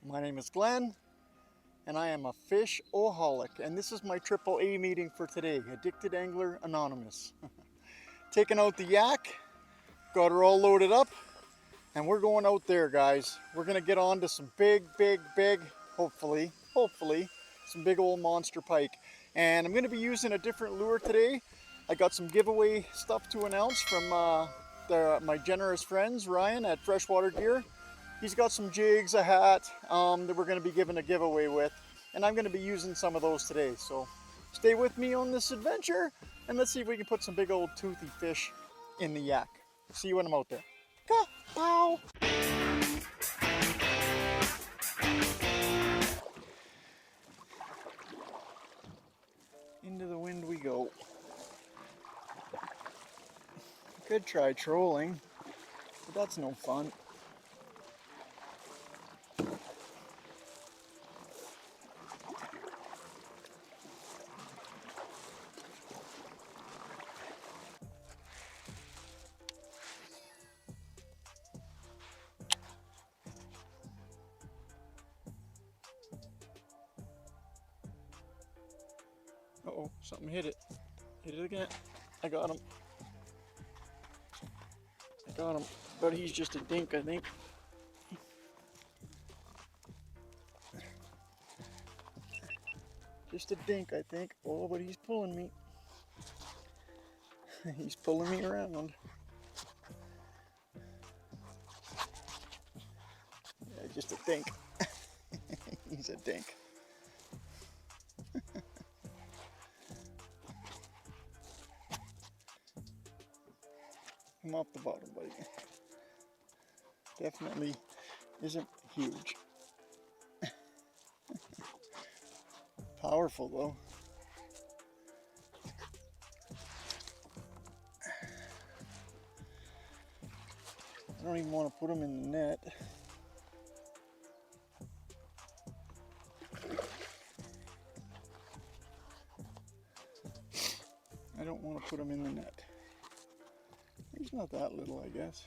My name is Glenn, and I am a fish-oholic, and this is my AAA meeting for today, Addicted Angler Anonymous. Taking out the yak, got her all loaded up, and we're going out there, guys. We're gonna get on to some big, hopefully, some big old monster pike. And I'm gonna be using a different lure today. I got some giveaway stuff to announce from my generous friends, Ryan at Freshwatergear. He's got some jigs, a hat that we're going to be giving a giveaway with, and I'm going to be using some of those today. So stay with me on this adventure, and let's see if we can put some big old toothy fish in the yak. See you when I'm out there. Ka-pow! Into the wind we go. Could try trolling, but that's no fun. Uh-oh, something hit it. Hit it again. I got him. But he's just a dink, I think. Just a dink, I think. Oh, but he's pulling me. He's pulling me around. Yeah, just a dink. He's a dink. Come off the bottom, buddy. Definitely isn't huge. Powerful though. I don't even want to put him in the net. I don't want to put him in the net. He's not that little, I guess.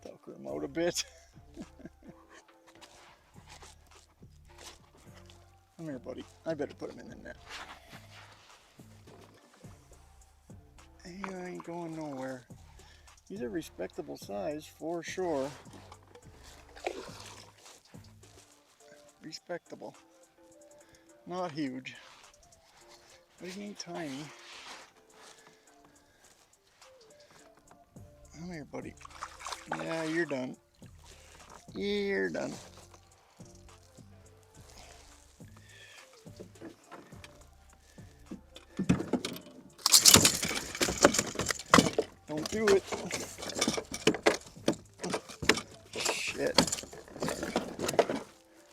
Tucker him out a bit. Come here, buddy. I better put him in the net. He ain't going nowhere. He's a respectable size for sure. Respectable. Not huge. But he ain't tiny. Come here, buddy. Yeah, you're done. You're done. Don't do it. Shit.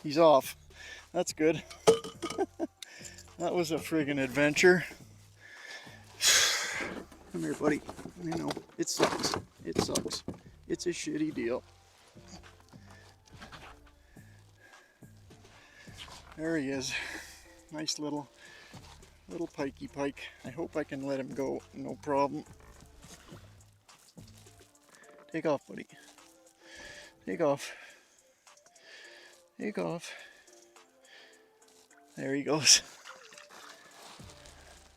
He's off. That's good. That was a friggin' adventure. Come here, buddy. You know, it sucks. It sucks. It's a shitty deal. There he is. Nice little pikey pike. I hope I can let him go. No problem. Take off, buddy. Take off. Take off. There he goes.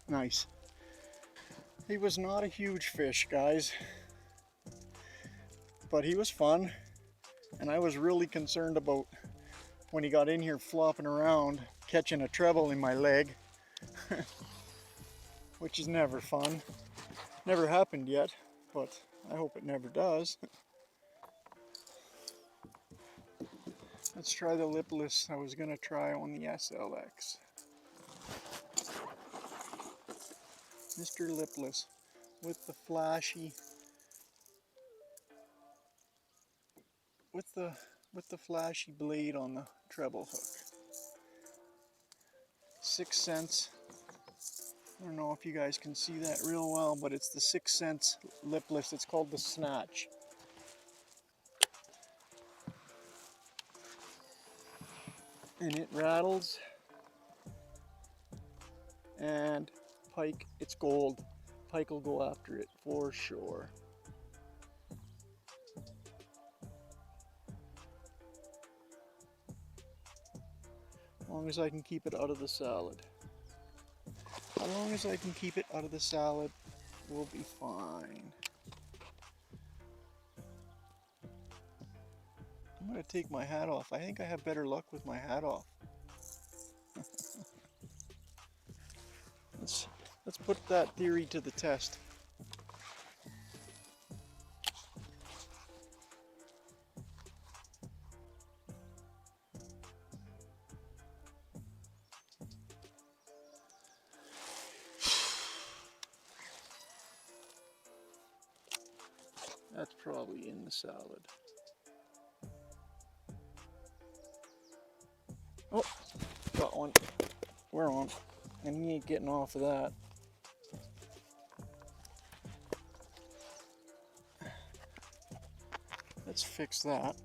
Nice. He was not a huge fish, guys, but he was fun, and I was really concerned about when he got in here flopping around, catching a treble in my leg, which is never fun. Never happened yet, but I hope it never does. Let's try the lipless. I was gonna try on the SLX. Mr. Lipless with the flashy, with the flashy blade on the treble hook. 6 cents. I don't know if you guys can see that real well, but it's the 6 cents lipless. It's called the Snatch. And it rattles. And pike, it's gold. Pike will go after it for sure. long as I can keep it out of the salad. As long as I can keep it out of the salad, we'll be fine. I'm going to take my hat off. I think I have better luck with my hat off. Let's put that theory to the test. That's probably in the salad. Oh, got one. We're on. And he ain't getting off of that. Let's fix that.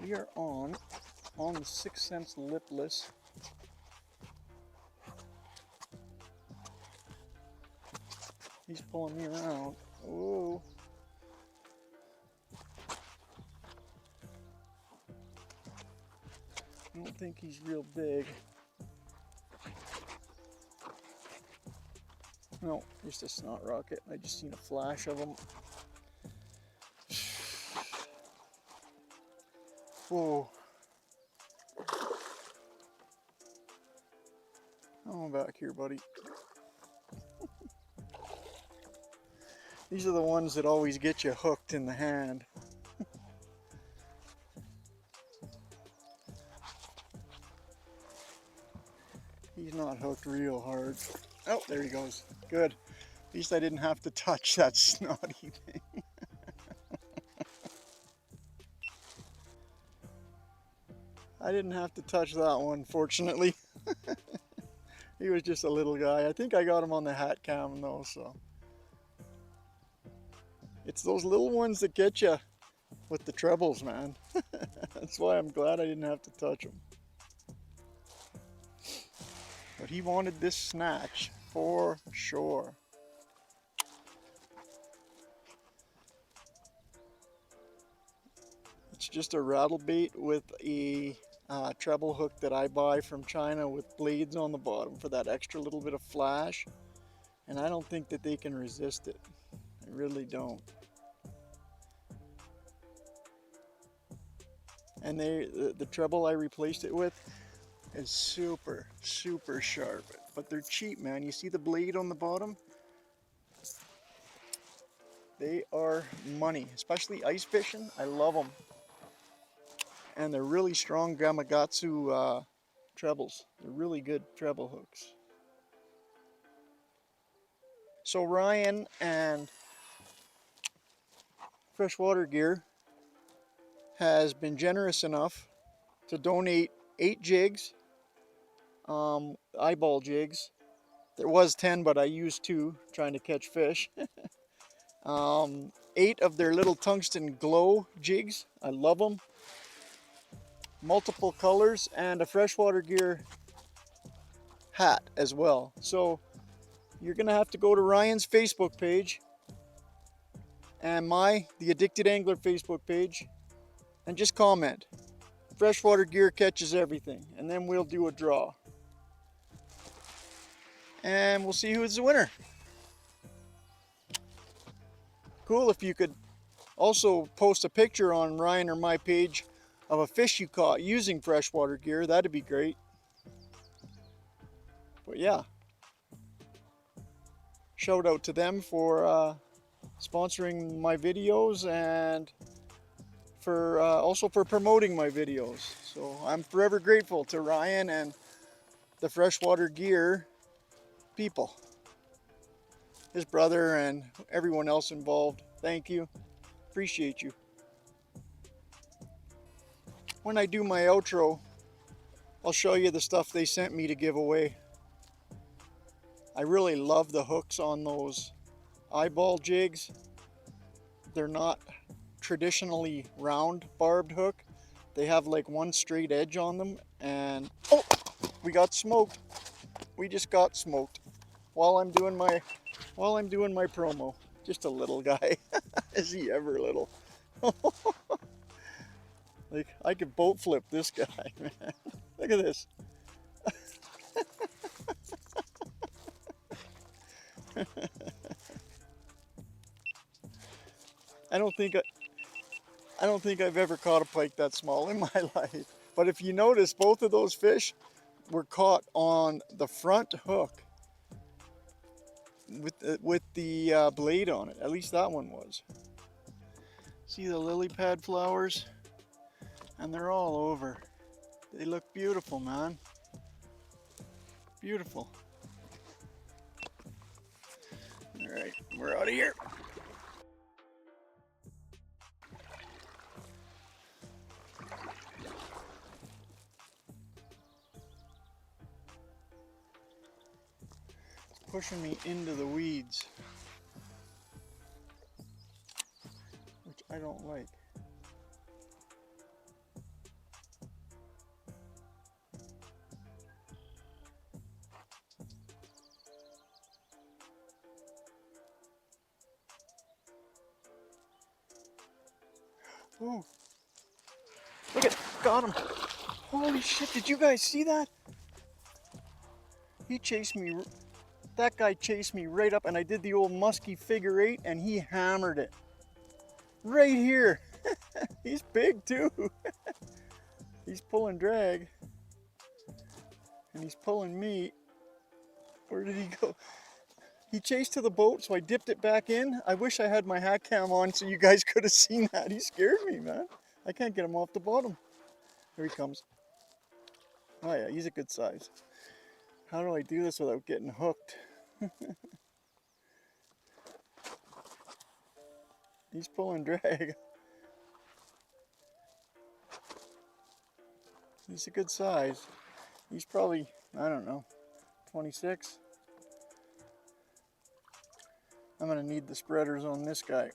We are on the 6 cents lipless. He's pulling me around. Whoa. I don't think he's real big. No, just a snot rocket. I just seen a flash of him. Whoa. Come on back here, buddy. These are the ones that always get you hooked in the hand. He's not hooked real hard. Oh, there he goes. Good. At least I didn't have to touch that snotty thing. I didn't have to touch that one, fortunately. He was just a little guy. I think I got him on the hat cam though, so. It's those little ones that get you with the trebles, man. That's why I'm glad I didn't have to touch him. But he wanted this snatch for sure. It's just a rattle bait with a treble hook that I buy from China with blades on the bottom for that extra little bit of flash. And I don't think that they can resist it. I really don't. And the treble I replaced it with is super, super sharp. But they're cheap, man. You see the blade on the bottom? They are money, especially ice fishing. I love them. And they're really strong Gamakatsu trebles. They're really good treble hooks. So Ryan and Freshwatergear has been generous enough to donate 8 jigs, eyeball jigs. There was 10, but I used 2 trying to catch fish. 8 of their little tungsten glow jigs. I love them. Multiple colors, and a Freshwatergear hat as well. So you're gonna have to go to Ryan's Facebook page and the Addicted Angler Facebook page and just comment. Freshwatergear catches everything, and then we'll do a draw. And we'll see who's the winner. Cool if you could also post a picture on Ryan or my page of a fish you caught using Freshwatergear. That'd be great. But yeah, shout out to them for sponsoring my videos and for also for promoting my videos. So I'm forever grateful to Ryan and the Freshwatergear people, his brother and everyone else involved. Thank you. Appreciate you. When I do my outro, I'll show you the stuff they sent me to give away. I really love the hooks on those eyeball jigs. They're not traditionally round barbed hook. They have like one straight edge on them, and oh, we got smoked. We just got smoked while I'm doing my promo. Just a little guy. Is he ever little? Like, I could boat flip this guy, man. Look at this. I don't think I've ever caught a pike that small in my life. But if you notice, both of those fish were caught on the front hook with the blade on it. At least that one was. See the lily pad flowers? And they're all over. They look beautiful, man. Beautiful. All right, we're out of here. It's pushing me into the weeds, which I don't like. Oh, look at, got him. Holy shit, did you guys see that? He chased me, that guy chased me right up, and I did the old musky figure 8 and he hammered it. Right here. He's big too. He's pulling drag. And he's pulling me. Where did he go? He chased to the boat, so I dipped it back in. I wish I had my hat cam on so you guys could have seen that. He scared me, man. I can't get him off the bottom. Here he comes. Oh yeah, he's a good size. How do I do this without getting hooked? He's pulling drag. He's a good size. He's probably, I don't know, 26. I'm gonna need the spreaders on this guy.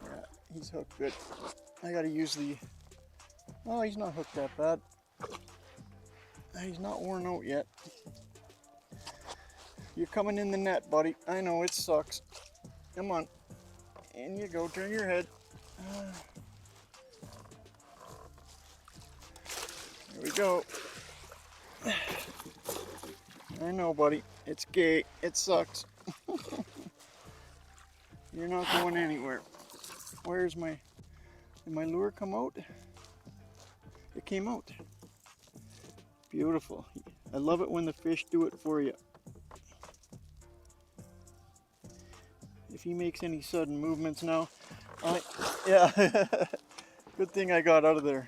Yeah, he's hooked good. I gotta use the, oh, he's not hooked that bad. He's not worn out yet. You're coming in the net, buddy. I know, it sucks. Come on. In you go, turn your head. There we go. I know, buddy. It's gay. It sucks. You're not going anywhere. Where's my... Did my lure come out? It came out. Beautiful. I love it when the fish do it for you. If he makes any sudden movements now, yeah. Good thing I got out of there.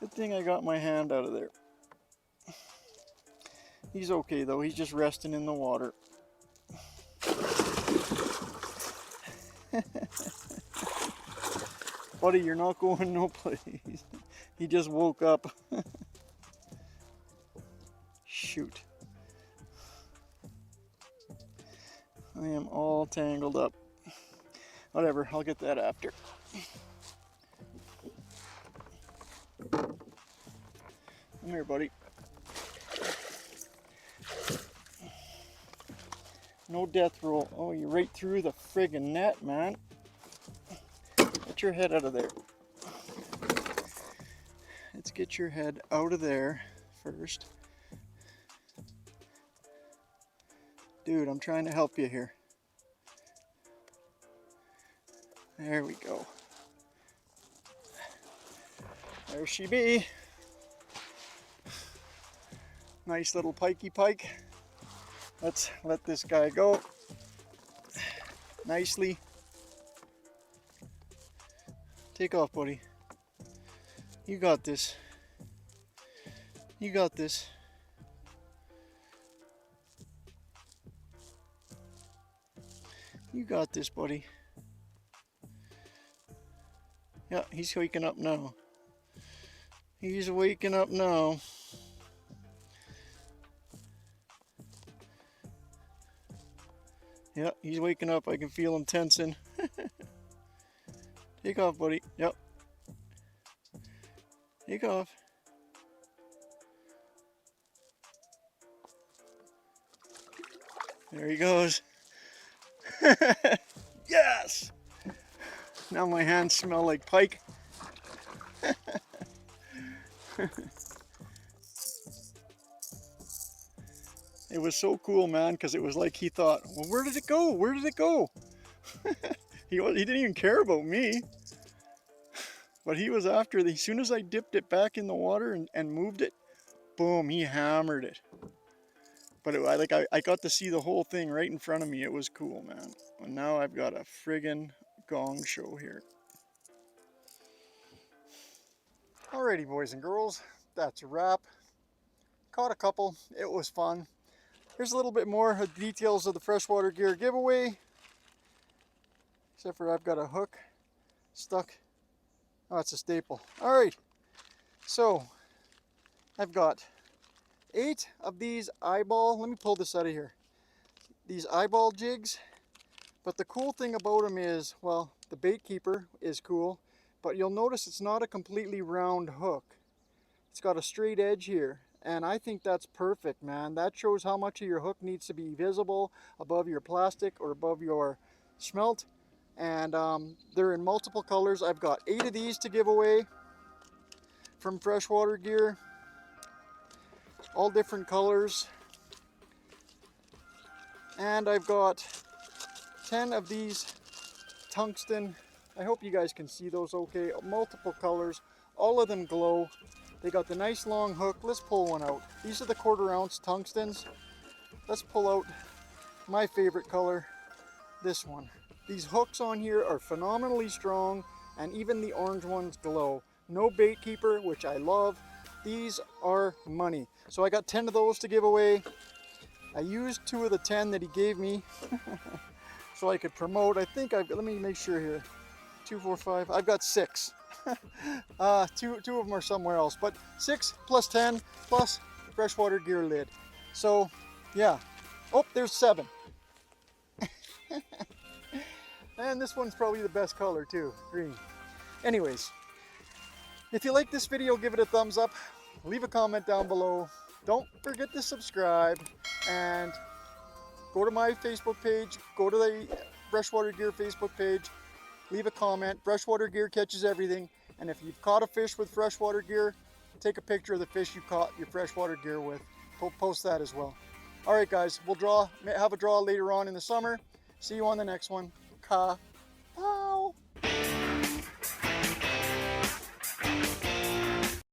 Good thing I got my hand out of there. He's okay though, he's just resting in the water. Buddy, you're not going no place. He just woke up. Shoot. I am all tangled up. Whatever, I'll get that after. Come here, buddy. No death roll. Oh, you're right through the friggin' net, man. Get your head out of there. Let's get your head out of there first. Dude, I'm trying to help you here. There we go. There she be. Nice little pikey pike. Let's let this guy go. Nicely. Take off, buddy. You got this. You got this. You got this, buddy. Yeah, he's waking up now. He's waking up now. Yeah, he's waking up. I can feel him tensing. Take off, buddy. Yep. Take off. There he goes. Yes! Now my hands smell like pike. It was so cool, man, because it was like he thought, well, where did it go? Where did it go? He didn't even care about me. But he was after it. As soon as I dipped it back in the water and moved it, boom, he hammered it. But I got to see the whole thing right in front of me. It was cool, man. And now I've got a friggin' gong show here. Alrighty, boys and girls, that's a wrap. Caught a couple. It was fun. Here's a little bit more of the details of the freshwater gear giveaway. Except for I've got a hook stuck. Oh, it's a staple. Alright, so I've got 8 of these eyeball, let me pull this out of here. These eyeball jigs. But the cool thing about them is, well, the bait keeper is cool, but you'll notice it's not a completely round hook. It's got a straight edge here. And I think that's perfect, man. That shows how much of your hook needs to be visible above your plastic or above your smelt. And they're in multiple colors. I've got 8 of these to give away from Freshwatergear. All different colors. And I've got 10 of these tungsten. I hope you guys can see those okay. Multiple colors. All of them glow. They got the nice long hook. Let's pull one out. These are the 1/4 ounce tungstens. Let's pull out my favorite color, this one. These hooks on here are phenomenally strong, and even the orange ones glow. No bait keeper, which I love. These are money. So I got 10 of those to give away. I used 2 of the 10 that he gave me so I could promote. I think let me make sure here. 2, 4, 5. I've got 6. Two of them are somewhere else, but 6 plus 10 plus Freshwatergear lid. So yeah. Oh, there's 7. And this one's probably the best color too, green. Anyways, if you like this video, give it a thumbs up. Leave a comment down below. Don't forget to subscribe and go to my Facebook page. Go to the Freshwatergear Facebook page. Leave a comment. Freshwatergear catches everything. And if you've caught a fish with Freshwatergear, take a picture of the fish you caught your Freshwatergear with. Post that as well. All right, guys, we'll have a draw later on in the summer. See you on the next one. Kayaking.